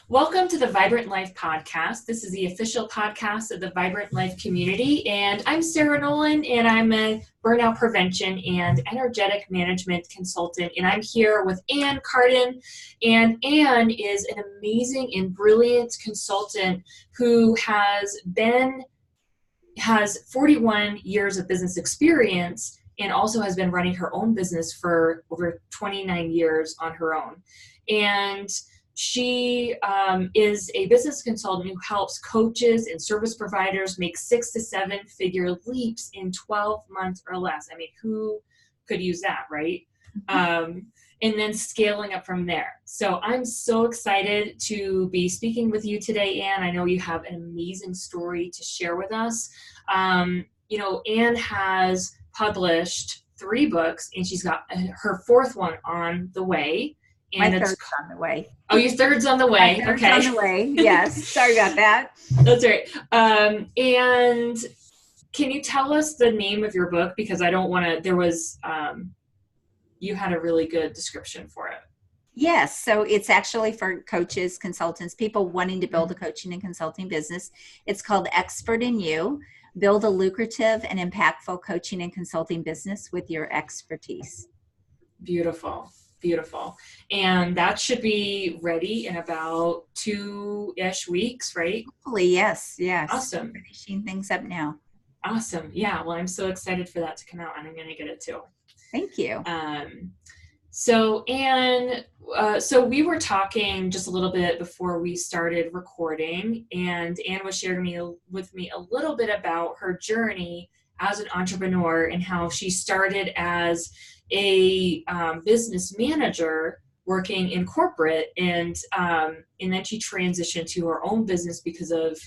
Welcome to the Vibrant Life podcast. This is the official podcast of the Vibrant Life community, and I'm Sarah Nolan, and I'm a burnout prevention and energetic management consultant, and I'm here with Carden, and Ann is an amazing and brilliant consultant who has 41 years of business experience and also has been running her own business for over 29 years on her own. And she is a business consultant who helps coaches and service providers make 6 to 7 figure leaps in 12 months or less. I mean, who could use that, right? And then scaling up from there. So I'm so excited to be speaking with you today, Ann. I know you have an amazing story to share with us. Ann has published 3 books, and she's got her 4th one on the way. And my third's on the way. Oh, your third's on the way. My third's okay. on the way. Yes. Sorry about that. That's right. And can you tell us the name of your book? Because I don't want to, there was, you had a really good description for it. Yes. So it's actually for coaches, consultants, people wanting to build a coaching and consulting business. It's called Expert in You. Build a lucrative and impactful coaching and consulting business with your expertise. Beautiful. And that should be ready in about 2-ish weeks, right? Hopefully, yes. Awesome. Finishing things up now. Awesome. Yeah. Well, I'm so excited for that to come out, and I'm going to get it too. Thank you. So Ann, so we were talking just a little bit before we started recording, and Ann was sharing with me a little bit about her journey as an entrepreneur and how she started as a business manager working in corporate, and then she transitioned to her own business because of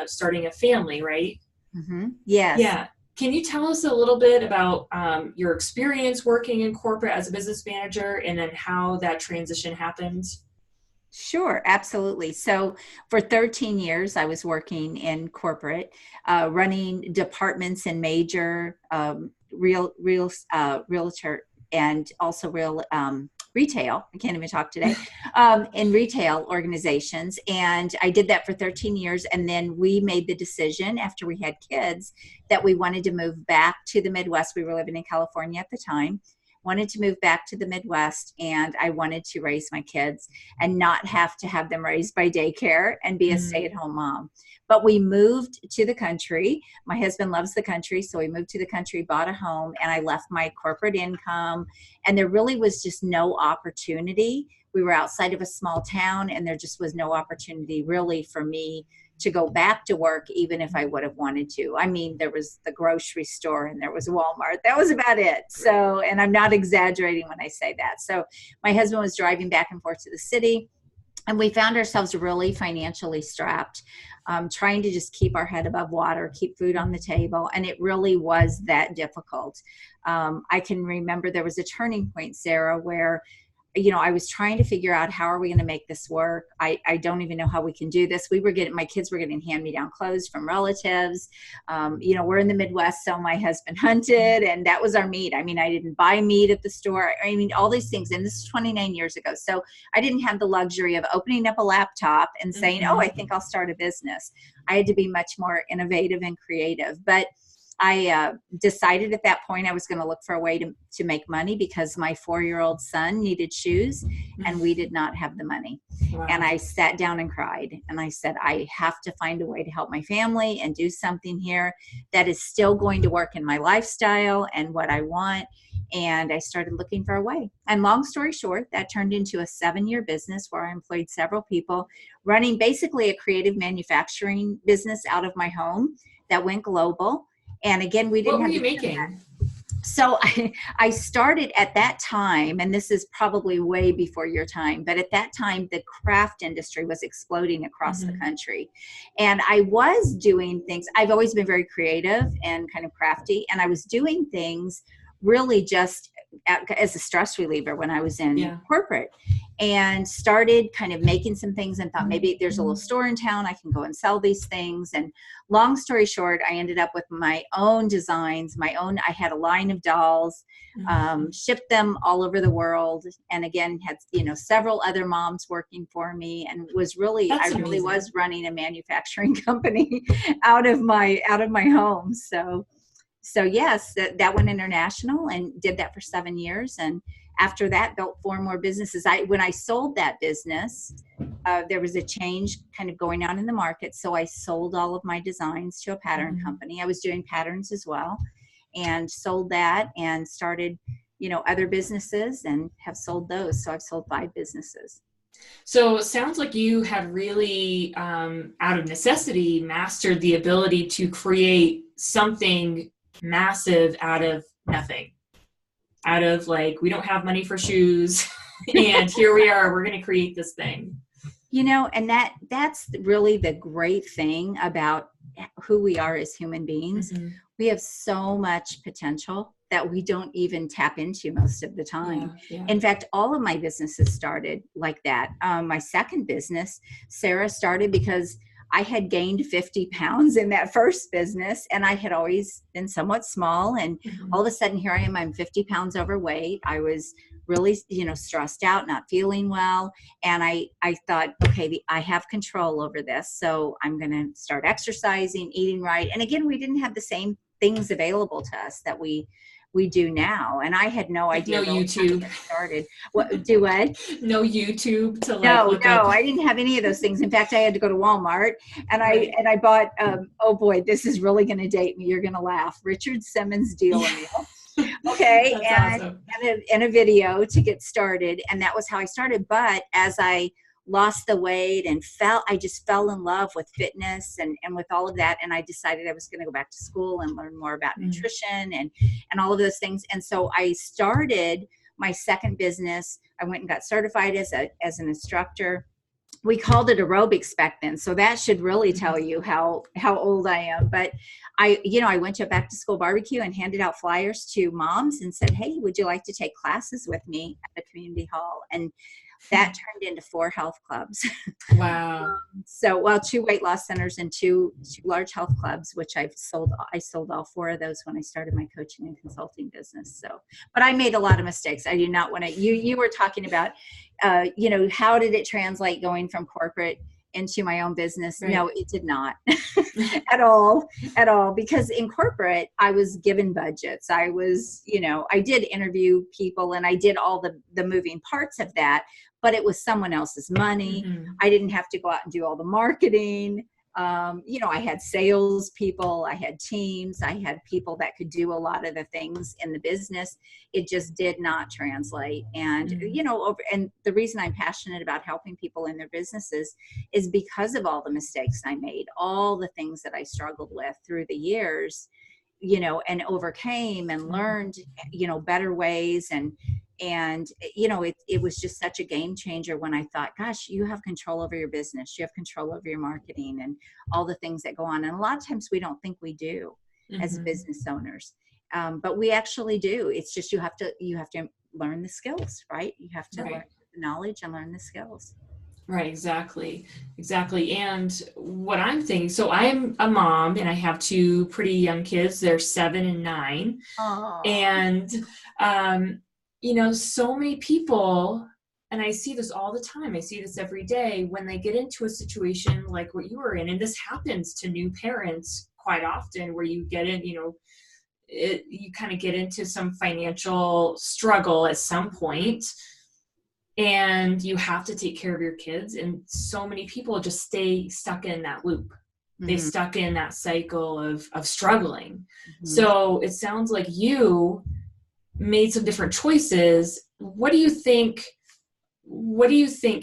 starting a family, right? Mm-hmm. Yes. Yeah. Can you tell us a little bit about your experience working in corporate as a business manager, and then how that transition happened? Sure, absolutely. So for 13 years, I was working in corporate, running departments in major realtor and also retail. I can't even talk today, in retail organizations. And I did that for 13 years. And then we made the decision after we had kids that we wanted to move back to the Midwest. We were living in California at the time. Wanted to move back to the Midwest, and I wanted to raise my kids and not have to have them raised by daycare and be a stay-at-home mom. But we moved to the country. My husband loves the country, so we moved to the country, bought a home, and I left my corporate income, and there really was just no opportunity. We were outside of a small town, and there just was no opportunity really for me to go back to work, even if I would have wanted to. I mean, there was the grocery store and there was Walmart. That was about it. So, and I'm not exaggerating when I say that. So my husband was driving back and forth to the city, and we found ourselves really financially strapped, trying to just keep our head above water, keep food on the table. And it really was that difficult. I can remember there was a turning point, Sarah, where I was trying to figure out, how are we going to make this work? I don't even know how we can do this. My kids were getting hand-me-down clothes from relatives. We're in the Midwest, so my husband hunted, and that was our meat. I mean, I didn't buy meat at the store. I mean, all these things. And this is 29 years ago. So I didn't have the luxury of opening up a laptop and saying, I think I'll start a business. I had to be much more innovative and creative. But I decided at that point I was going to look for a way to make money, because my 4-year-old son needed shoes and we did not have the money. Wow. And I sat down and cried, and I said, I have to find a way to help my family and do something here that is still going to work in my lifestyle and what I want. And I started looking for a way. And long story short, that turned into a 7-year business where I employed several people, running basically a creative manufacturing business out of my home that went global. And again, we didn't have. What were you making? So I started at that time, and this is probably way before your time, but at that time, the craft industry was exploding across the country. And I was doing things. I've always been very creative and kind of crafty. And I was doing things really just as a stress reliever when I was in Yeah. corporate, and started kind of making some things and thought maybe there's a little store in town, I can go and sell these things. And long story short, I ended up with my own designs, I had a line of dolls, shipped them all over the world. And again, had, several other moms working for me, and I That's really amazing. was running a manufacturing company out of my home. So yes, that went international and did that for 7 years. And after that, built 4 more businesses. When I sold that business, there was a change kind of going on in the market. So I sold all of my designs to a pattern company. I was doing patterns as well, and sold that and started, other businesses, and have sold those. So I've sold 5 businesses. So it sounds like you have really, out of necessity, mastered the ability to create something massive out of nothing. Out of like, we don't have money for shoes, and here we are, we're going to create this thing. And that's really the great thing about who we are as human beings. We have so much potential that we don't even tap into most of the time. Yeah. In fact, all of my businesses started like that. My second business, Sarah, started because I had gained 50 pounds in that first business, and I had always been somewhat small. And all of a sudden, here I am, I'm 50 pounds overweight. I was really, stressed out, not feeling well. And I thought, okay, I have control over this. So I'm going to start exercising, eating right. And again, we didn't have the same things available to us that we do now. And I had no idea No really how to YouTube. get started. Do what? No YouTube to look No, up. I didn't have any of those things. In fact, I had to go to Walmart, and I bought, oh boy, this is really going to date me. You're going to laugh. Richard Simmons deal meal. Okay. That's awesome. and a video to get started. And that was how I started. But as I lost the weight and I just fell in love with fitness and with all of that. And I decided I was going to go back to school and learn more about nutrition and all of those things. And so I started my second business. I went and got certified as an instructor. We called it aerobics back then. So that should really tell you how old I am. But I went to a back to school barbecue and handed out flyers to moms and said, hey, would you like to take classes with me at the community hall? And that turned into 4 health clubs. Wow. So, 2 weight loss centers and 2 large health clubs, which I sold all 4 of those when I started my coaching and consulting business. So, but I made a lot of mistakes. I do not want to, you were talking about, how did it translate going from corporate into my own business? Right. No, it did not at all, because in corporate, I was given budgets. I was, I did interview people and I did all the moving parts of that, but it was someone else's money. I didn't have to go out and do all the marketing. I had sales people, I had teams, I had people that could do a lot of the things in the business. It just did not translate. And, and the reason I'm passionate about helping people in their businesses is because of all the mistakes I made, all the things that I struggled with through the years, and overcame and learned, better ways. And it was just such a game changer when I thought, gosh, you have control over your business. You have control over your marketing and all the things that go on. And a lot of times we don't think we do as business owners. But we actually do. It's just, you have to learn the skills, right? You have to learn the knowledge and learn the skills. Right, exactly. And what I'm thinking, so I'm a mom and I have 2 pretty young kids. They're 7 and 9. Aww. And, so many people, and I see this all the time, I see this every day, when they get into a situation like what you were in, and this happens to new parents quite often, where you get in, you kind of get into some financial struggle at some point, and you have to take care of your kids. And so many people just stay stuck in that loop. They stuck in that cycle of struggling. So it sounds like you made some different choices. What do you think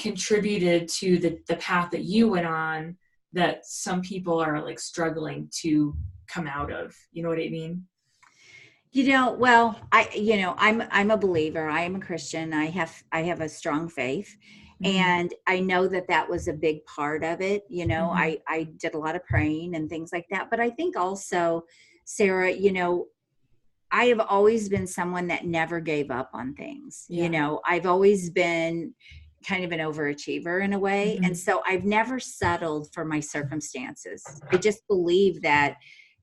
contributed to the path that you went on that some people are like struggling to come out of? You know what I mean? Well, I'm a believer. I am a Christian. I have a strong faith. And I know that was a big part of it. I did a lot of praying and things like that. But I think also, Sarah, I have always been someone that never gave up on things. Yeah. I've always been kind of an overachiever in a way. And Mm-hmm. so I've never settled for my circumstances. I just believe that,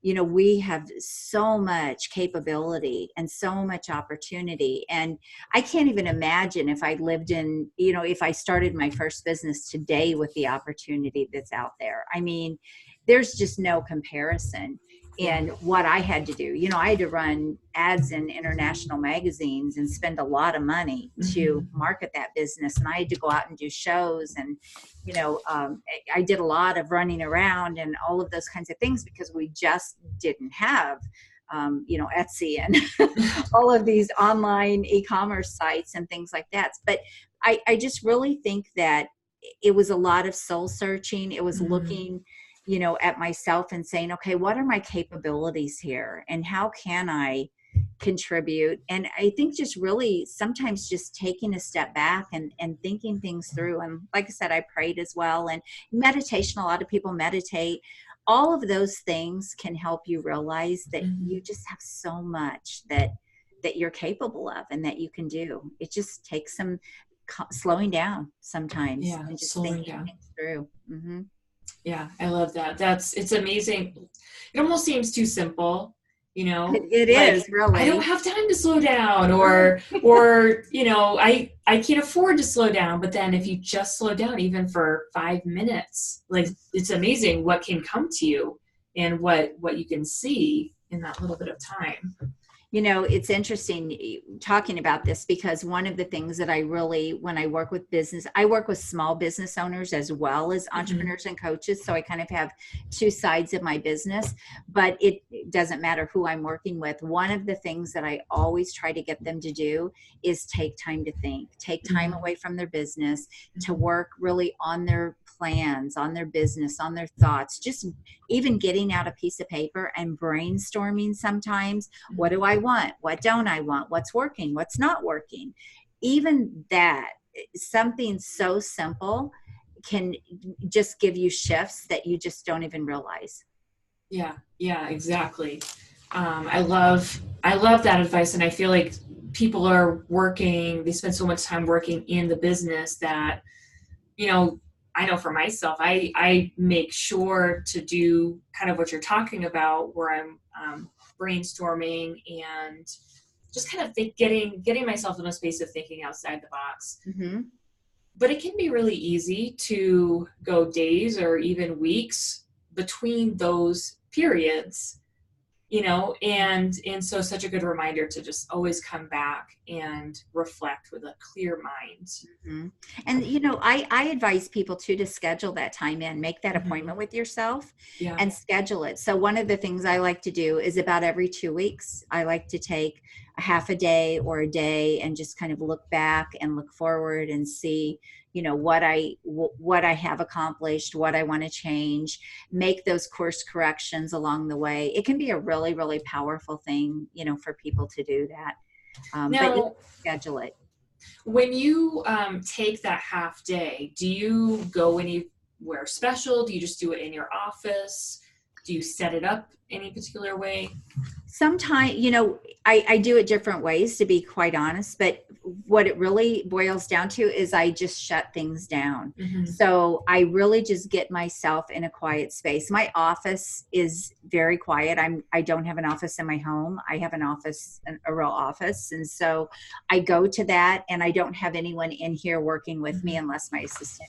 we have so much capability and so much opportunity. And I can't even imagine if I lived in, if I started my first business today with the opportunity that's out there. I mean, there's just no comparison Yeah. in what I had to do. I had to run ads in international magazines and spend a lot of money to Mm-hmm. market that business. And I had to go out and do shows. And, I did a lot of running around and all of those kinds of things because we just didn't have, Etsy and all of these online e-commerce sites and things like that. But I just really think that it was a lot of soul searching. It was Mm-hmm. looking at myself and saying, okay, what are my capabilities here and how can I contribute? And I think just really sometimes just taking a step back and thinking things through. And like I said, I prayed as well. And meditation, a lot of people meditate. All of those things can help you realize that Mm-hmm. you just have so much that you're capable of and that you can do. It just takes some slowing down sometimes Yeah. and just Slowing thinking down. things through. Mm-hmm. Yeah, I love that. It's amazing. It almost seems too simple, It like is I don't really. have time to slow down Right. or, I can't afford to slow down. But then if you just slow down even for 5 minutes, like it's amazing what can come to you and what you can see in that little bit of time. It's interesting talking about this because one of the things that I really, when I work with business, I work with small business owners as well as Mm-hmm. entrepreneurs and coaches. So I kind of have two sides of my business, but it doesn't matter who I'm working with. One of the things that I always try to get them to do is take time to think, take time Mm-hmm. away from their business to Mm-hmm. work really on their plans, on their business, on their thoughts, just even getting out a piece of paper and brainstorming sometimes. What do I want? What don't I want? What's working? What's not working? Even that, something so simple can just give you shifts that you just don't even realize. Yeah, yeah, exactly. I love that advice, and I feel like people are working. They spend so much time working in the business that you know. I know for myself, I make sure to do kind of what you're talking about, where I'm brainstorming and just kind of getting myself in a space of thinking outside the box. Mm-hmm. But it can be really easy to go days or even weeks between those periods, and so such a good reminder to just always come back and reflect with a clear mind. Mm-hmm. And I advise people too to schedule that time in, make that Mm-hmm. appointment with yourself Yeah. and schedule it. So one of the things I like to do is about every 2 weeks, I like to take a half a day or a day and just kind of look back and look forward and see, what I have accomplished, what I want to change, make those course corrections along the way. It can be a really, really powerful thing, for people to do that. But you Now, schedule it. when you take that half day, do you go anywhere special? Do you just do it in your office? Do you set it up any particular way? Sometimes, I do it different ways, to be quite honest, but what it really boils down to is I just shut things down. Mm-hmm. So I really just get myself in a quiet space. My office is very quiet. I don't have an office in my home. I have an office, a real office. And so I go to that, and I don't have anyone in here working with me Mm-hmm. unless my assistant.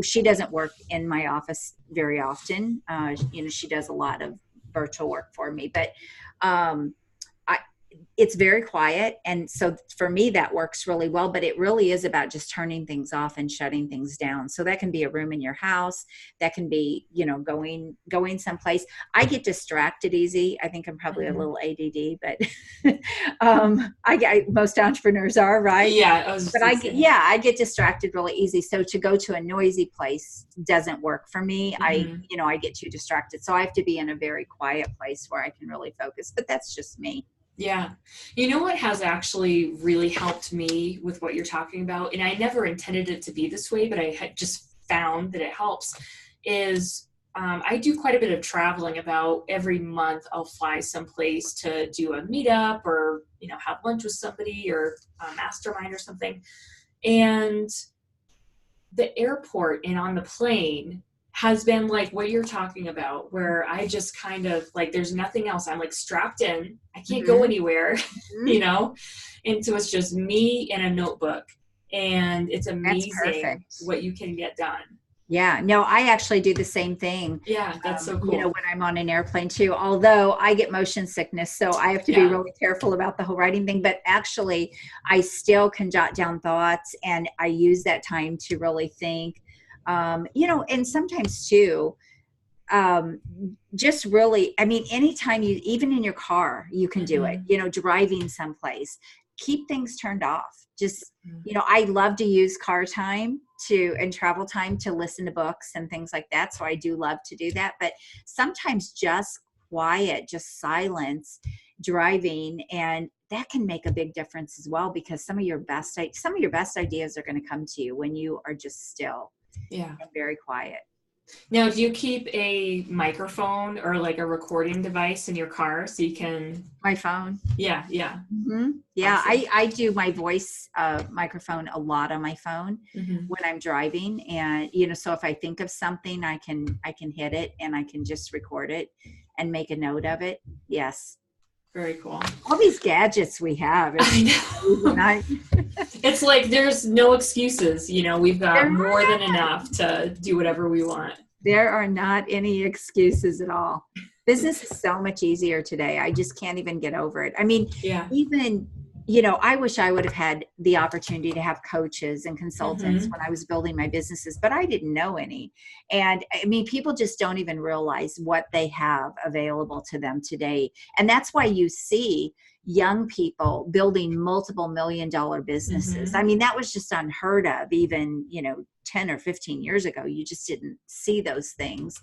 She doesn't work in my office very often. She does a lot of virtual work for me, but um, it's very quiet. And so for me, that works really well, but it really is about just turning things off and shutting things down. So that can be a room in your house. That can be, going someplace. I get distracted easy. I think I'm probably a Mm-hmm. little ADD, but most entrepreneurs are, right? Yeah, I was just But gonna say. I get distracted really easy. So to go to a noisy place doesn't work for me. Mm-hmm. I get too distracted. So I have to be in a very quiet place where I can really focus, but that's just me. Yeah. You know what has actually really helped me with what you're talking about, and I never intended it to be this way, but I had just found that it helps, is I do quite a bit of traveling. About every month I'll fly someplace to do a meetup or, have lunch with somebody or a mastermind or something. And the airport and on the plane has been like what you're talking about, where I just kind of like, there's nothing else. I'm like strapped in. I can't go Mm-hmm. anywhere, Mm-hmm. And so it's just me and a notebook. And it's That's amazing perfect. what you can get done. Yeah, no, I actually do the same thing. Yeah, that's so cool. When I'm on an airplane too, although I get motion sickness, so I have to be Yeah. really careful about the whole writing thing. But actually, I still can jot down thoughts and I use that time to really think. And sometimes too, um, just really, I mean, anytime you, even in your car, you can do it, Mm-hmm. driving someplace, keep things turned off. Just, Mm-hmm. I love to use car time and travel time to listen to books and things like that. So I do love to do that. But sometimes just quiet, just silence, driving, and that can make a big difference as well, because some of your best ideas are going to come to you when you are just still Yeah. and very quiet. Now, do you keep a microphone or like a recording device in your car so you can? My phone. Yeah, yeah. Mm-hmm. Yeah, Awesome. I do my voice microphone a lot on my phone Mm-hmm. when I'm driving, and so if I think of something, I can hit it and I can just record it and make a note of it. Yes, Very cool. all these gadgets we have, it's I know. amazing. It's like there's no excuses. We've got there more than enough to do whatever we want. there are not any excuses at all. Business is so much easier today. I just can't even get over it. I mean, Yeah. even, I wish I would have had the opportunity to have coaches and consultants Mm-hmm. when I was building my businesses, but I didn't know any. And I mean, people just don't even realize what they have available to them today. And that's why you see young people building multiple $1 million businesses. Mm-hmm. I mean, that was just unheard of even, 10 or 15 years ago. You just didn't see those things.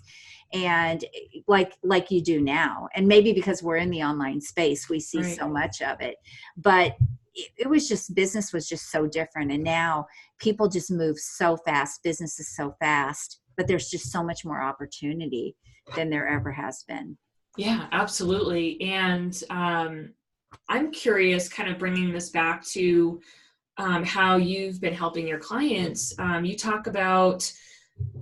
And like you do now. And maybe because we're in the online space, we see Right. so much of it. But it was just, business was just so different. And now people just move so fast, business is so fast, but there's just so much more opportunity than there ever has been. Yeah, absolutely. And I'm curious, kind of bringing this back to how you've been helping your clients. You talk about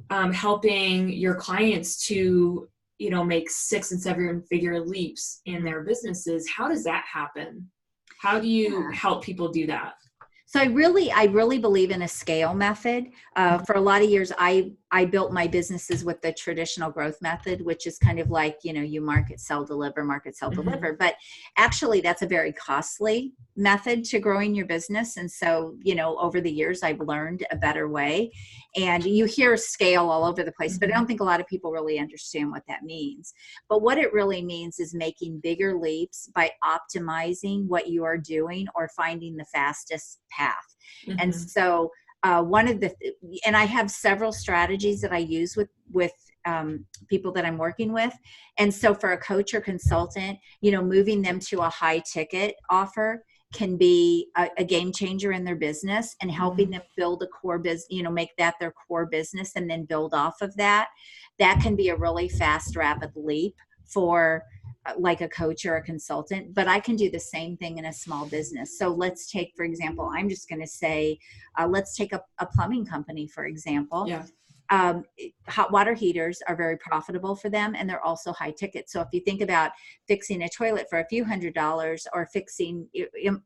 helping your clients to, make 6 and 7 figure leaps in their businesses. How does that happen? How do you Yeah. help people do that? So I really believe in a scale method. For a lot of years, I built my businesses with the traditional growth method, which is kind of like, you market, sell, deliver, market, sell, Mm-hmm. deliver. But actually, that's a very costly method to growing your business. And so, over the years, I've learned a better way. And you hear scale all over the place, but I Mm-hmm. don't think a lot of people really understand what that means. But what it really means is making bigger leaps by optimizing what you are doing or finding the fastest path. And Mm-hmm. so and I have several strategies that I use with people that I'm working with. And so for a coach or consultant, moving them to a high ticket offer can be a game changer in their business, and helping them build a core business, make that their core business and then build off of that. That can be a really fast, rapid leap for like a coach or a consultant, but I can do the same thing in a small business. So let's take, for example, I'm just going to say, let's take a plumbing company, for example. Yeah. Hot water heaters are very profitable for them, and they're also high ticket. So if you think about fixing a toilet for a few $100s, or fixing,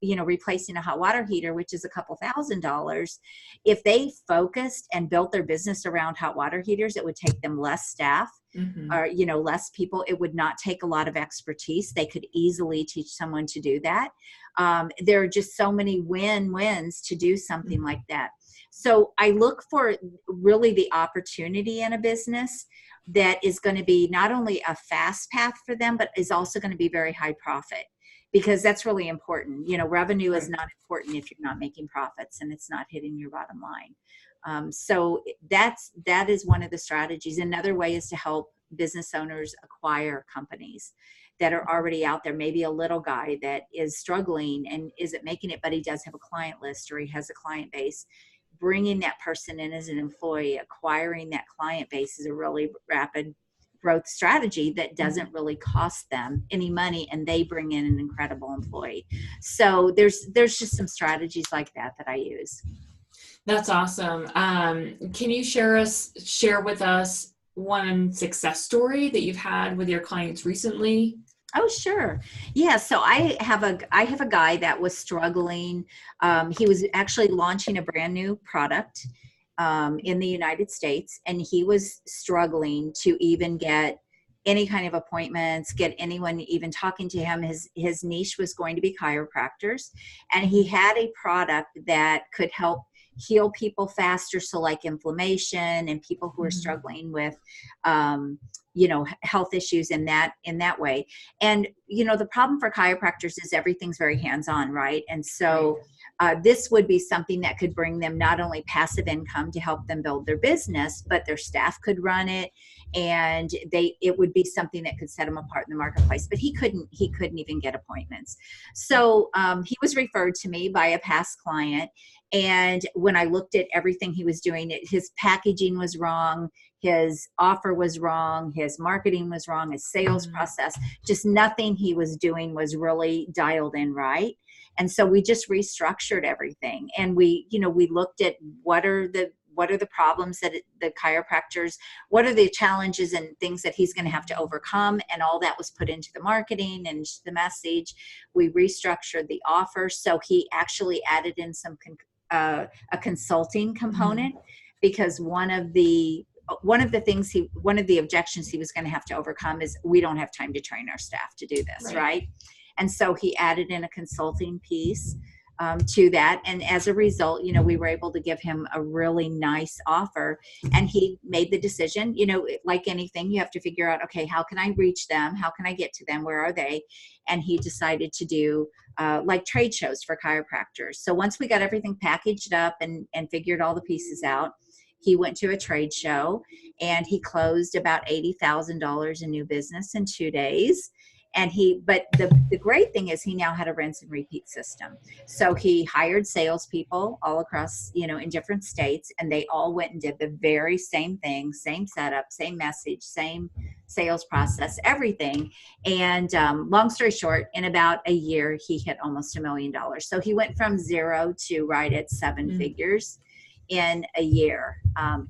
replacing a hot water heater, which is a couple $1,000s, if they focused and built their business around hot water heaters, it would take them less staff, Mm-hmm. or less people. It would not take a lot of expertise. They could easily teach someone to do that. There are just so many win-wins to do something like that. So I look for really the opportunity in a business that is going to be not only a fast path for them, but is also going to be very high profit, because that's really important. Revenue is not important if you're not making profits and it's not hitting your bottom line. So that is one of the strategies. Another way is to help business owners acquire companies that are already out there. Maybe a little guy that is struggling and isn't making it, but he does have a client list, or he has a client base. Bringing that person in as an employee, acquiring that client base is a really rapid growth strategy that doesn't really cost them any money, and they bring in an incredible employee. So there's just some strategies like that I use. That's awesome. Can you share with us one success story that you've had with your clients recently? Oh, sure. Yeah. So I have a guy that was struggling. He was actually launching a brand new product in the United States, and he was struggling to even get any kind of appointments, get anyone even talking to him. His niche was going to be chiropractors, and he had a product that could help heal people faster. So like inflammation and people who are struggling with, health issues in that way. And, the problem for chiropractors is everything's very hands-on, right? And so this would be something that could bring them not only passive income to help them build their business, but their staff could run it, and it would be something that could set them apart in the marketplace. But he couldn't even get appointments. So he was referred to me by a past client. And when I looked at everything he was doing, his packaging was wrong, his offer was wrong, his marketing was wrong, his sales process, just nothing he was doing was really dialed in right. And so we just restructured everything. And we looked at what are the problems that the chiropractors, what are the challenges and things that he's going to have to overcome. And all that was put into the marketing and the message. We restructured the offer. So he actually added in a consulting component, because one of the objections he was going to have to overcome is we don't have time to train our staff to do this. Right. And so he added in a consulting piece to that. And as a result, we were able to give him a really nice offer, and he made the decision, like anything, you have to figure out, okay, how can I reach them? How can I get to them? Where are they? And he decided to do like trade shows for chiropractors. So once we got everything packaged up and figured all the pieces out, he went to a trade show and he closed about $80,000 in new business in 2 days. But the great thing is he now had a rinse and repeat system. So he hired salespeople all across, in different states, and they all went and did the very same thing, same setup, same message, same sales process, everything. And long story short, in about a year, he hit almost $1 million. So he went from 0 to right at 7 figures in a year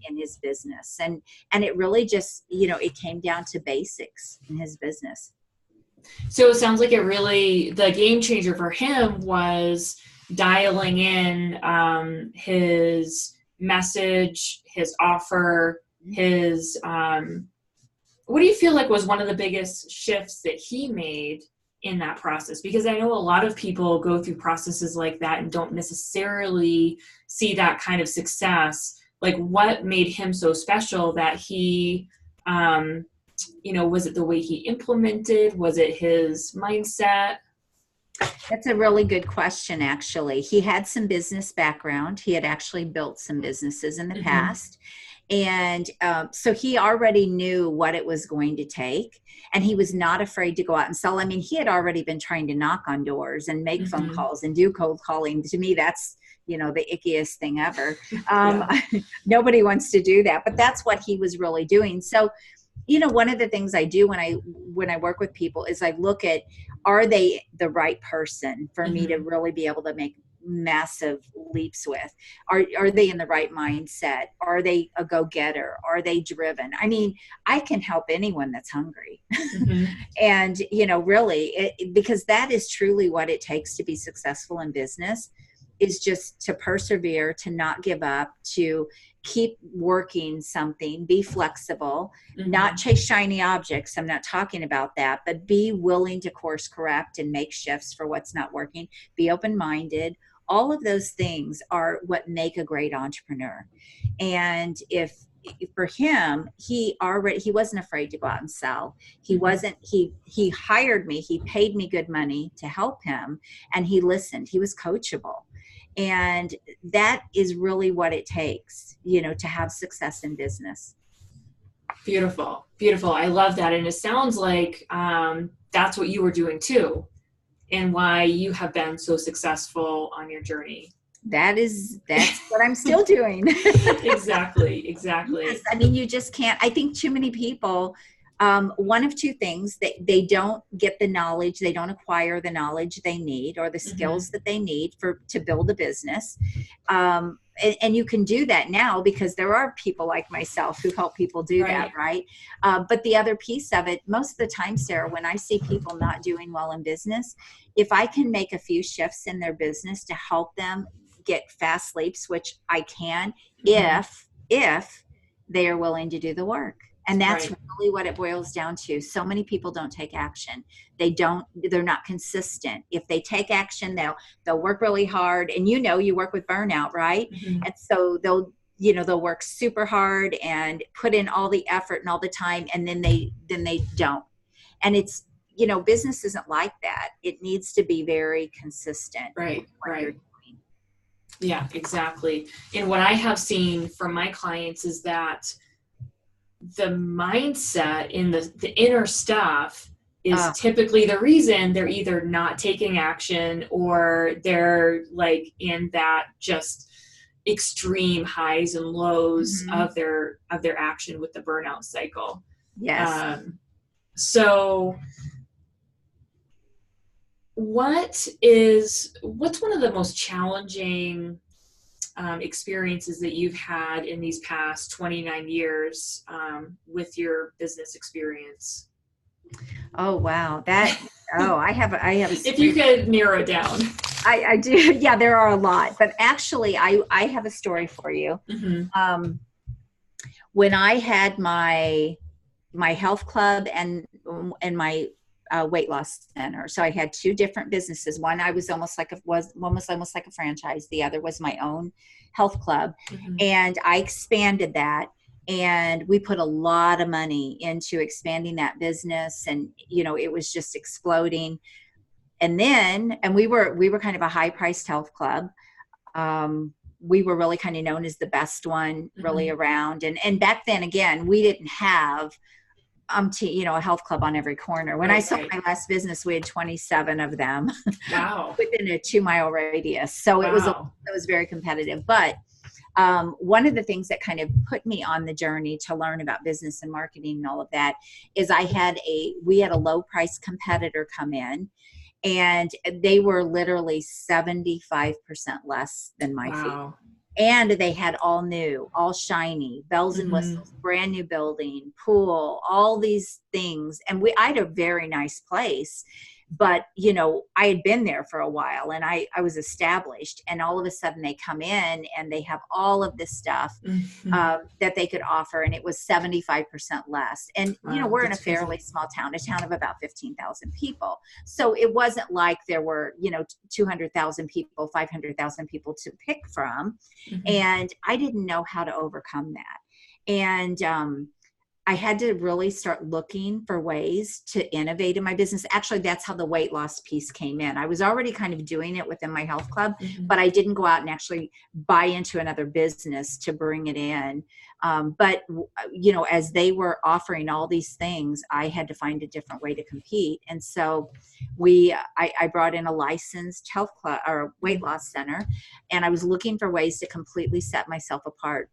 in his business. And it really just, it came down to basics in his business. So it sounds like the game changer for him was dialing in his message, his offer, his, what do you feel like was one of the biggest shifts that he made in that process? Because I know a lot of people go through processes like that and don't necessarily see that kind of success. Like, what made him so special that he, was it the way he implemented? Was it his mindset? That's a really good question, actually. He had some business background. He had actually built some businesses in the past. And so he already knew what it was going to take. And he was not afraid to go out and sell. I mean, he had already been trying to knock on doors and make phone calls and do cold calling. To me, that's, the ickiest thing ever. Nobody wants to do that, but that's what he was really doing. So, one of the things I do when I work with people is I look at, are they the right person for me to really be able to make massive leaps with? Are they in the right mindset? Are they a go-getter? Are they driven? I mean, I can help anyone that's hungry. And, really, because that is truly what it takes to be successful in business, is just to persevere, to not give up, to keep working something, be flexible, not chase shiny objects. I'm not talking about that, but be willing to course correct and make shifts for what's not working, be open-minded. All of those things are what make a great entrepreneur. And if for him, he wasn't afraid to go out and sell. He hired me, he paid me good money to help him, and he listened. He was coachable. And that is really what it takes, to have success in business. Beautiful. Beautiful. I love that. And it sounds like that's what you were doing too, and why you have been so successful on your journey. That's what I'm still doing. Exactly. Yes, I mean, you just can't. I think too many people One of two things: they don't get the knowledge, they don't acquire the knowledge they need or the skills that they need to build a business. And you can do that now because there are people like myself who help people do that, right? But the other piece of it, most of the time, Sarah, when I see people not doing well in business, if I can make a few shifts in their business to help them get fast leaps, which I can, if they are willing to do the work. And that's really what it boils down to. So many people don't take action. They're not consistent. If they take action, they'll work really hard. And you work with burnout, right? And so they'll work super hard and put in all the effort and all the time, and then they don't. And it's, business isn't like that. It needs to be very consistent. Right. Yeah, exactly. And what I have seen from my clients is that the mindset in the inner stuff is typically the reason they're either not taking action or they're like in that just extreme highs and lows of their action with the burnout cycle. Yes. So what's one of the most challenging experiences that you've had in these past 29 years with your business experience? Oh, wow. I have a if you could narrow it down. I do. Yeah, there are a lot, but actually I have a story for you. When I had my health club and my weight loss center. So I had two different businesses. One I was almost like a franchise. The other was my own health club. And I expanded that, and we put a lot of money into expanding that business, and it was just exploding. And we were kind of a high priced health club. We were really kind of known as the best one really around. And back then, again, we didn't have a health club on every corner. When I sold my last business, we had 27 of them. Wow. Within a 2-mile radius. So it was very competitive. But one of the things that kind of put me on the journey to learn about business and marketing and all of that is we had a low price competitor come in, and they were literally 75% less than my fee. And they had all new, all shiny, bells and whistles, brand new building, pool, all these things. And I had a very nice place, but I had been there for a while, and I was established, and all of a sudden they come in and they have all of this stuff that they could offer. And it was 75% less. And, we're in a fairly small town, a town of about 15,000 people. So it wasn't like there were, 200,000 people, 500,000 people to pick from. And I didn't know how to overcome that. And, I had to really start looking for ways to innovate in my business. Actually, that's how the weight loss piece came in. I was already kind of doing it within my health club, but I didn't go out and actually buy into another business to bring it in. But as they were offering all these things, I had to find a different way to compete. And so I brought in a licensed health club or weight loss center, and I was looking for ways to completely set myself apart.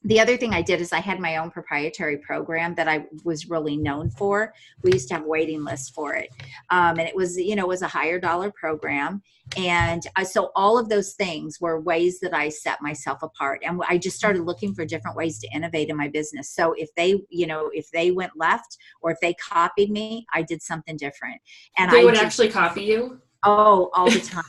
The other thing I did is I had my own proprietary program that I was really known for. We used to have waiting lists for it. And it was, a higher dollar program. And so all of those things were ways that I set myself apart. And I just started looking for different ways to innovate in my business. So if they went left or if they copied me, I did something different. And they would actually copy you? Oh, all the time.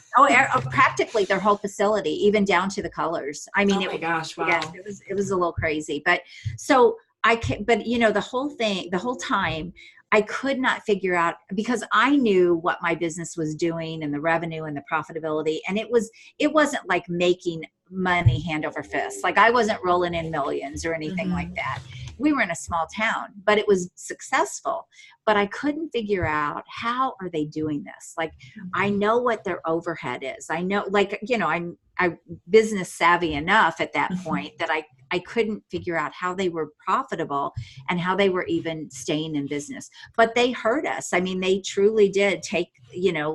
Practically their whole facility, even down to the colors. I mean, gosh, wow. Yeah, it was a little crazy, but so the whole time I could not figure out, because I knew what my business was doing and the revenue and the profitability. And it wasn't like making money hand over fist. Like I wasn't rolling in millions or anything like that. We were in a small town, but it was successful. But I couldn't figure out, how are they doing this? Like, I know what their overhead is. I know, I'm business savvy enough at that point that I I couldn't figure out how they were profitable and how they were even staying in business. But they hurt us. I mean, they truly did take,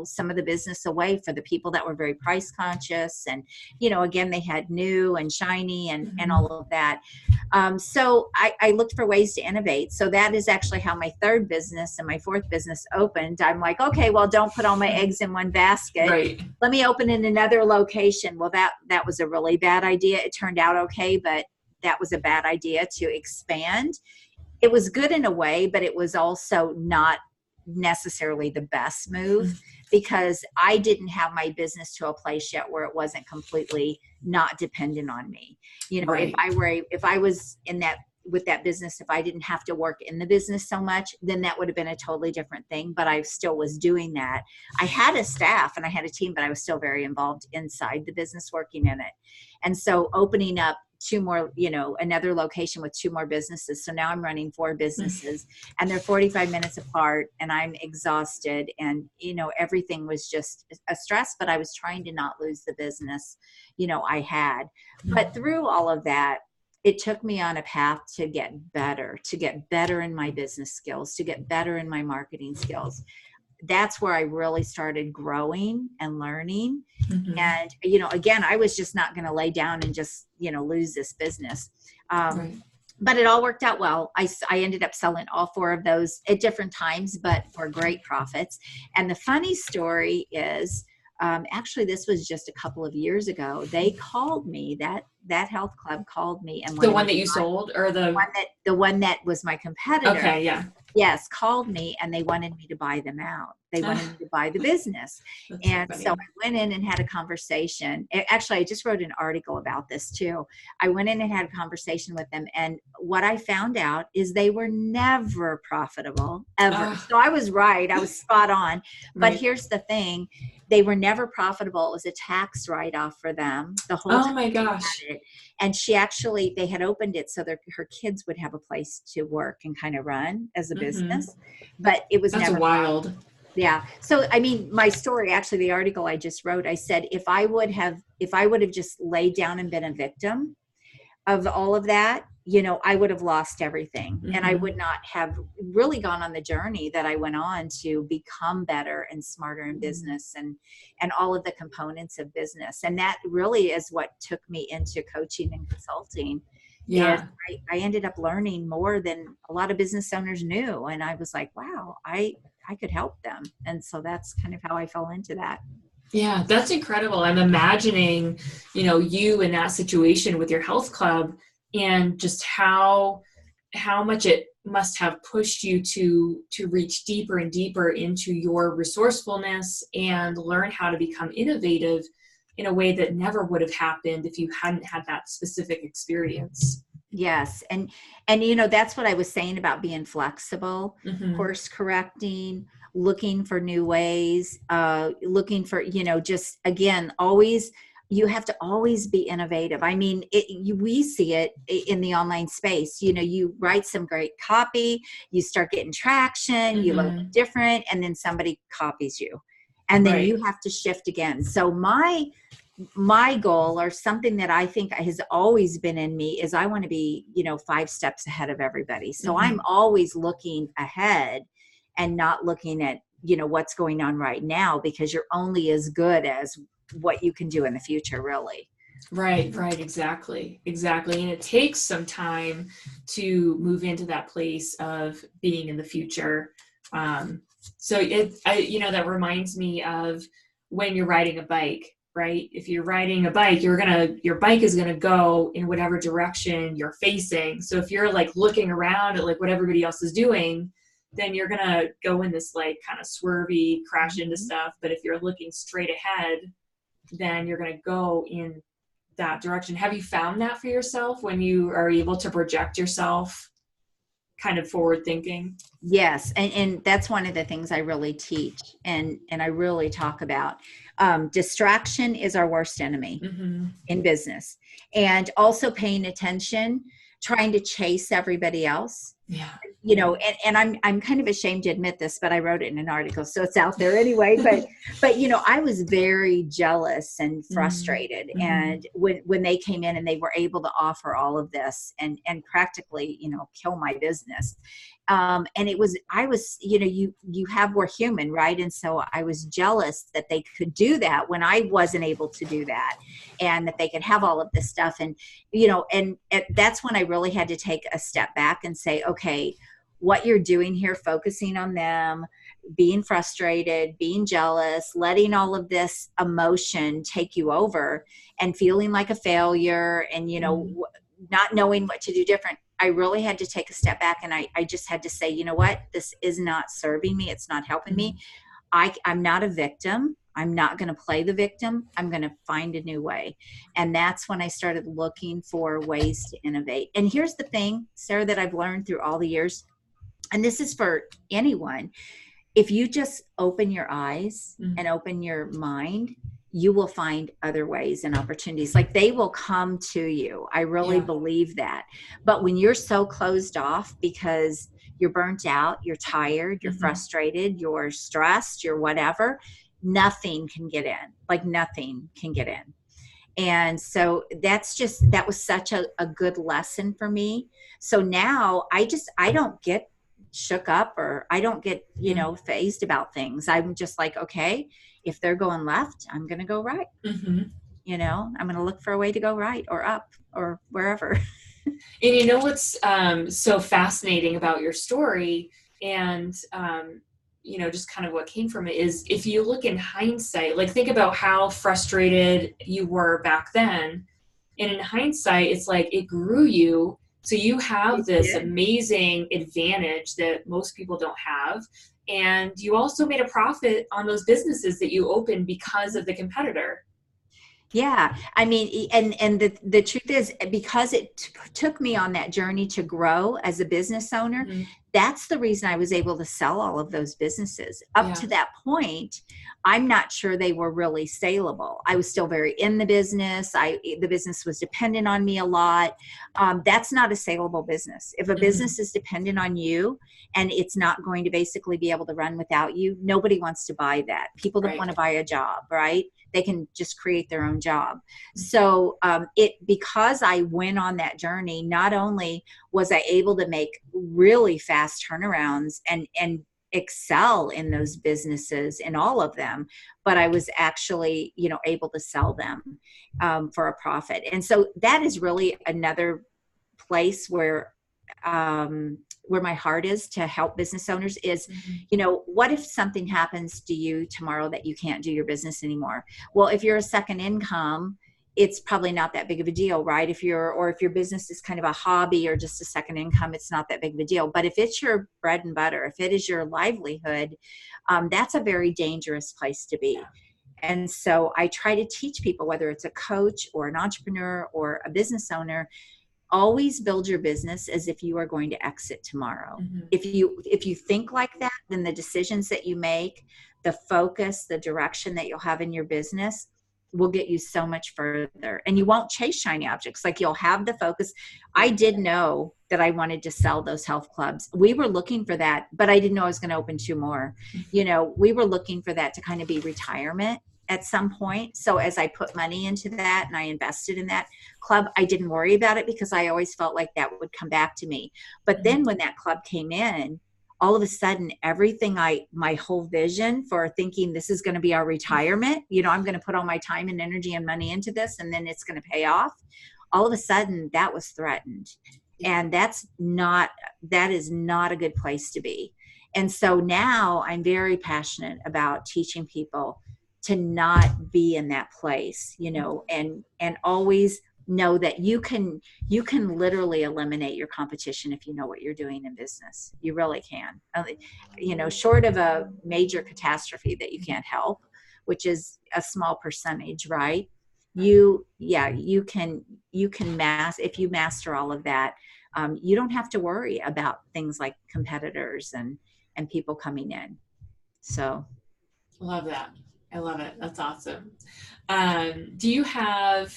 some of the business away for the people that were very price conscious. And, again, they had new and shiny and all of that. So I looked for ways to innovate. So that is actually how my third business and my fourth business opened. I'm like, okay, well, don't put all my eggs in one basket. Right. Let me open in another location. Well, that was a really bad idea. It turned out okay, but that was a bad idea to expand. It was good in a way, but it was also not necessarily the best move, because I didn't have my business to a place yet where it wasn't completely not dependent on me. Right. If I was in that, with that business, if I didn't have to work in the business so much, then that would have been a totally different thing. But I still was doing that. I had a staff and I had a team, but I was still very involved inside the business, working in it. And so opening up two more, another location with two more businesses. So now I'm running 4 businesses and they're 45 minutes apart, and I'm exhausted, and, everything was just a stress, but I was trying to not lose the business, I had. But through all of that, it took me on a path to get better in my business skills, to get better in my marketing skills. That's where I really started growing and learning. And, again, I was just not going to lay down and just, lose this business. Right. But it all worked out well. I ended up selling all 4 of those at different times, but for great profits. And the funny story is, actually, this was just a couple of years ago. They called me, that health club called me, and the one that you sold, or the one that was my competitor. Okay, yeah. Yes, called me, and they wanted me to buy them out. They wanted me to buy the business. And so I went in and had a conversation. Actually, I just wrote an article about this too. I went in and had a conversation with them. And what I found out is they were never profitable, ever. So I was right. I was spot on. But here's the thing. They were never profitable. It was a tax write-off for them the whole time. Oh my gosh. And they had opened it so her kids would have a place to work and kind of run as a business. But it was never wild. profitable. Yeah. So, I mean, my story, actually, the article I just wrote, I said, if I would have just laid down and been a victim of all of that, I would have lost everything. And I would not have really gone on the journey that I went on to become better and smarter in business and all of the components of business. And that really is what took me into coaching and consulting. Yeah. I ended up learning more than a lot of business owners knew. And I was like, wow, I could help them. And so that's kind of how I fell into that. Yeah, that's incredible. I'm imagining, you in that situation with your health club, and just how much it must have pushed you to reach deeper and deeper into your resourcefulness and learn how to become innovative in a way that never would have happened if you hadn't had that specific experience. Yes. And that's what I was saying about being flexible, course correcting, looking for new ways, looking for, just, again, always, you have to always be innovative. I mean, we see it in the online space. You write some great copy, you start getting traction, you look different, and then somebody copies you. And then you have to shift again. So my goal, or something that I think has always been in me, is I want to be, 5 steps ahead of everybody. So I'm always looking ahead and not looking at, what's going on right now, because you're only as good as what you can do in the future, really. Right. Exactly. And it takes some time to move into that place of being in the future. So that reminds me of when you're riding a bike, right? If you're riding a bike, your bike is going to go in whatever direction you're facing. So if you're like looking around at like what everybody else is doing, then you're going to go in this like kind of swervy, crash into stuff. But if you're looking straight ahead, then you're going to go in that direction. Have you found that for yourself when you are able to project yourself kind of forward thinking? Yes. And that's one of the things I really teach and I really talk about. Distraction is our worst enemy in business, and also paying attention, trying to chase everybody else. Yeah. you know, and I'm kind of ashamed to admit this, but I wrote it in an article, so it's out there anyway. But you know, I was very jealous and frustrated. Mm-hmm. And when they came in and they were able to offer all of this and practically, you know, kill my business. And I was, you know, you have, we're human, right? And so I was jealous that they could do that when I wasn't able to do that, and that they could have all of this stuff. And, you know, and that's when I really had to take a step back and say, okay, what you're doing here, focusing on them, being frustrated, being jealous, letting all of this emotion take you over and feeling like a failure and, you know, not knowing what to do different. I really had to take a step back, and I just had to say, you know what, this is not serving me. It's not helping me. I'm not a victim. I'm not going to play the victim. I'm going to find a new way. And that's when I started looking for ways to innovate. And here's the thing, Sarah, that I've learned through all the years, and this is for anyone. If you just open your eyes and open your mind, you will find other ways and opportunities. Like, they will come to you. I really believe that. But when you're so closed off because you're burnt out, you're tired, you're frustrated, you're stressed, you're whatever, nothing can get in. Like, nothing can get in. And so that was such a good lesson for me. So now I don't get shook up, or I don't get, you know, phased about things. I'm just like, okay, if they're going left, I'm going to go right. You know, I'm going to look for a way to go right or up or wherever. And you know what's so fascinating about your story, and you know, just kind of what came from it, is if you look in hindsight, like, think about how frustrated you were back then, and in hindsight, it's like it grew you. So you have this amazing advantage that most people don't have. And you also made a profit on those businesses that you opened because of the competitor. Yeah. I mean, and the truth is, because it took me on that journey to grow as a business owner, that's the reason I was able to sell all of those businesses. Up to that point, I'm not sure they were really saleable. I was still very in the business. The business was dependent on me a lot. That's not a saleable business. If a business is dependent on you and it's not going to basically be able to run without you, nobody wants to buy that. People don't want to buy a job, right? They can just create their own job. So because I went on that journey, not only was I able to make really fast turnarounds and excel in those businesses, in all of them, but I was actually, you know, able to sell them for a profit. And so that is really another place where my heart is to help business owners is, you know, what if something happens to you tomorrow that you can't do your business anymore? Well, if you're a second income, it's probably not that big of a deal, right? If your business is kind of a hobby or just a second income, it's not that big of a deal. But if it's your bread and butter, if it is your livelihood, that's a very dangerous place to be. And so I try to teach people, whether it's a coach or an entrepreneur or a business owner, always build your business as if you are going to exit tomorrow. If you think like that, then the decisions that you make, the focus, the direction that you'll have in your business will get you so much further. And you won't chase shiny objects. Like, you'll have the focus. I did know that I wanted to sell those health clubs. We were looking for that, but I didn't know I was going to open 2 more. You know, we were looking for that to kind of be retirement at some point. So as I put money into that and I invested in that club, I didn't worry about it because I always felt like that would come back to me. But then when that club came in, all of a sudden, everything my whole vision for thinking this is going to be our retirement, you know, I'm going to put all my time and energy and money into this and then it's going to pay off. All of a sudden that was threatened. And that is not a good place to be. And so now I'm very passionate about teaching people to not be in that place, you know, and always know that you can literally eliminate your competition if you know what you're doing in business. You really can. You know, short of a major catastrophe that you can't help, which is a small percentage, right? You can if you master all of that, you don't have to worry about things like competitors and people coming in. So Love that. I love it. That's awesome. Do you have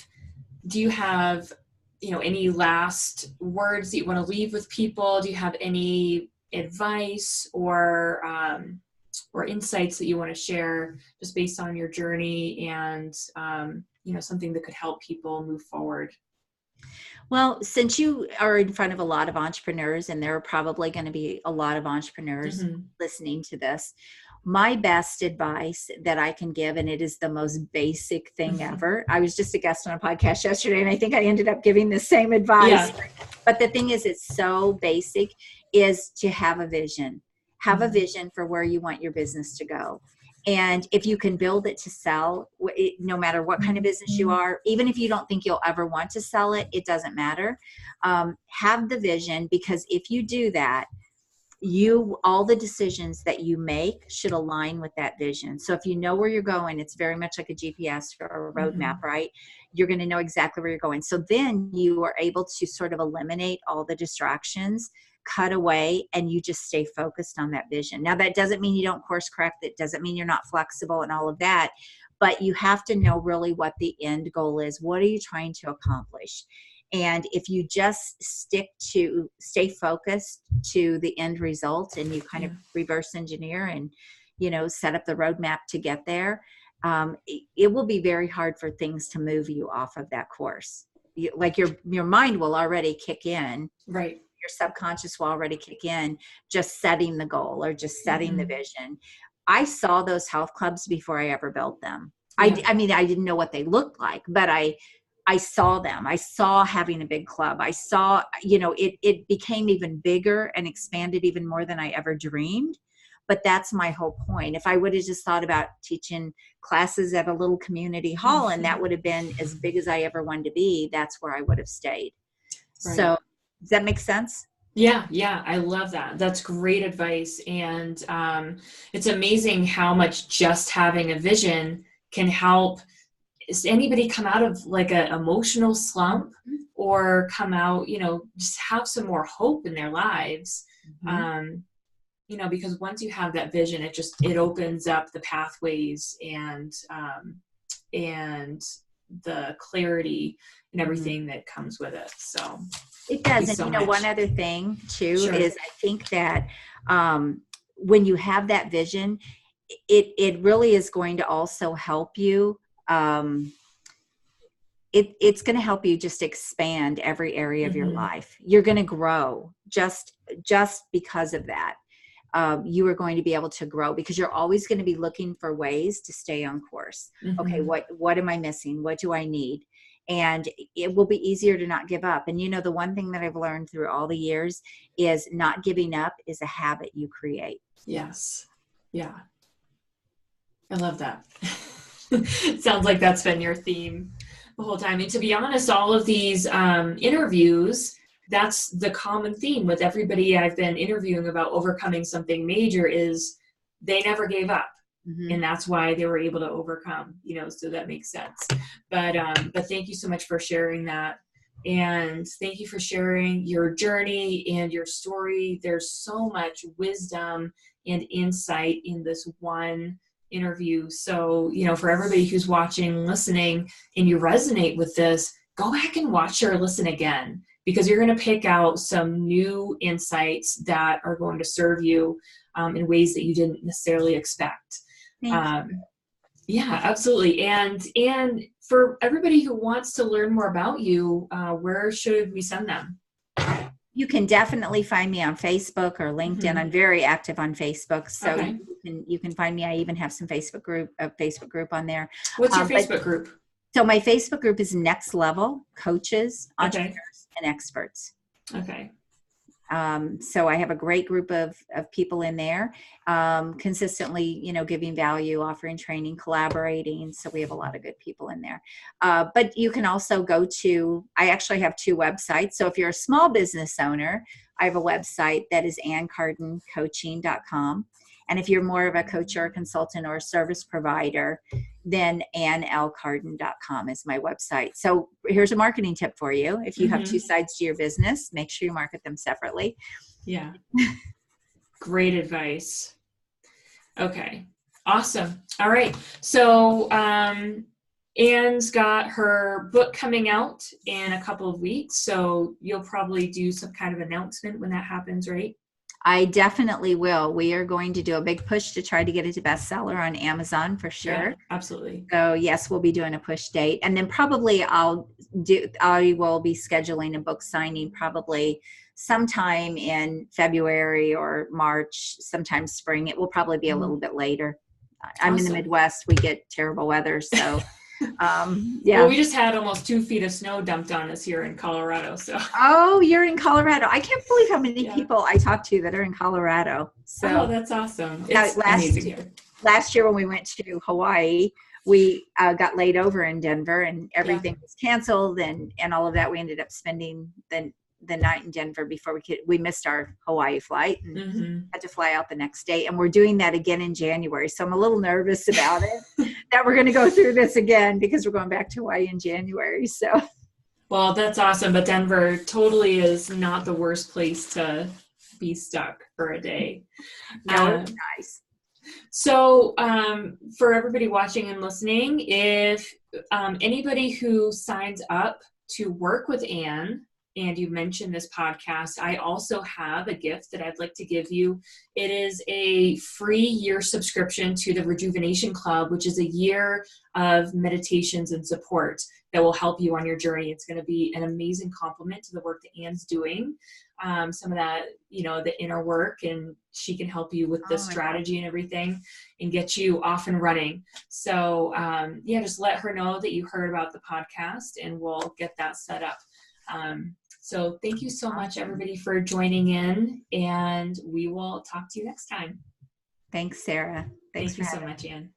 any last words that you want to leave with people? Do you have any advice or insights that you want to share just based on your journey and, something that could help people move forward? Well, since you are in front of a lot of entrepreneurs, and there are probably going to be a lot of entrepreneurs Mm-hmm. listening to this, my best advice that I can give, and it is the most basic thing ever. I was just a guest on a podcast yesterday, and I think I ended up giving the same advice. Yeah. But the thing is, it's so basic, is to have a vision. Have a vision for where you want your business to go. And if you can build it to sell, no matter what kind of business you are, even if you don't think you'll ever want to sell it, it doesn't matter. Have the vision, because if you do that, all the decisions that you make should align with that vision. So if you know where you're going, it's very much like a GPS or a roadmap, right? You're going to know exactly where you're going. So then you are able to sort of eliminate all the distractions, cut away, and you just stay focused on that vision. Now, that doesn't mean you don't course correct. That doesn't mean you're not flexible and all of that, but you have to know really what the end goal is. What are you trying to accomplish? And if you just stay focused to the end result, and you kind of reverse engineer and, set up the roadmap to get there, it will be very hard for things to move you off of that course. Like your mind will already kick in. Right. Your subconscious will already kick in, just setting the goal or just setting the vision. I saw those health clubs before I ever built them. Yeah. I mean, I didn't know what they looked like, but I saw them. I saw having a big club. I saw, it became even bigger and expanded even more than I ever dreamed. But that's my whole point. If I would have just thought about teaching classes at a little community hall, and that would have been as big as I ever wanted to be, that's where I would have stayed. Right. So does that make sense? Yeah. I love that. That's great advice. And it's amazing how much just having a vision can help anybody come out of like an emotional slump, or come out, just have some more hope in their lives. Because once you have that vision, it opens up the pathways and the clarity and everything that comes with it. So it does. And one other thing too, is I think that when you have that vision, it really is going to also help you. It's going to help you just expand every area of your life. You're going to grow just because of that. You are going to be able to grow, because you're always going to be looking for ways to stay on course. Okay, what am I missing? What do I need? And it will be easier to not give up. And the one thing that I've learned through all the years is not giving up is a habit you create. Yes. Yeah. I love that. Sounds like that's been your theme the whole time. And to be honest, all of these interviews, that's the common theme with everybody I've been interviewing about overcoming something major, is they never gave up. And that's why they were able to overcome, so that makes sense. But thank you so much for sharing that. And thank you for sharing your journey and your story. There's so much wisdom and insight in this one interview. So, for everybody who's watching, listening, and you resonate with this, go back and watch or listen again, because you're going to pick out some new insights that are going to serve you in ways that you didn't necessarily expect. Yeah, absolutely. And for everybody who wants to learn more about you, where should we send them? You can definitely find me on Facebook or LinkedIn. I'm very active on Facebook, so you can find me. I even have some Facebook group on there. What's your Facebook group? So my Facebook group is Next Level Coaches, Entrepreneurs, and Experts. Okay. So I have a great group of people in there, consistently, giving value, offering training, collaborating. So we have a lot of good people in there. But you can also I actually have 2 websites. So if you're a small business owner, I have a website that is AnnCardenCoaching.com. And if you're more of a coach or a consultant or a service provider, then AnnLCarden.com is my website. So here's a marketing tip for you. If you have 2 sides to your business, make sure you market them separately. Yeah. Great advice. Okay. Awesome. All right. So Anne's got her book coming out in a couple of weeks, so you'll probably do some kind of announcement when that happens, right? I definitely will. We are going to do a big push to try to get it to bestseller on Amazon for Yeah, sure. absolutely. So yes, we'll be doing a push date, and then probably I will be scheduling a book signing probably sometime in February or March, sometime spring. It will probably be a little bit later. I'm in the Awesome. Midwest. We get terrible weather, so Well, yeah. we just had almost 2 feet of snow dumped on us here in Colorado, so Oh, you're in Colorado. I can't believe how many yeah. people I talk to that are in Colorado. Oh, So that's awesome. yeah, It's amazing here. last year when we went to Hawaii, we got laid over in Denver, and Yeah. everything was canceled, and all of that. We ended up spending the night in Denver before we missed our Hawaii flight and Mm-hmm. had to fly out the next day. And we're doing that again in January, so I'm a little nervous about it that we're going to go through this again because we're going back to Hawaii in January. So Well, that's awesome, but Denver totally is not the worst place to be stuck for a day. no, it was nice. So, for everybody watching and listening, if anybody who signs up to work with Anne and you mention this podcast, I also have a gift that I'd like to give you. It is a free year subscription to the Rejuvenation Club, which is a year of meditations and support that will help you on your journey. It's going to be an amazing complement to the work that Anne's doing. Some of that, the inner work, and she can help you with the strategy and everything and get you off and running. So just let her know that you heard about the podcast and we'll get that set up. So thank you so much, everybody, for joining in, and we will talk to you next time. Thanks, Sarah. Thank you so much, Anne.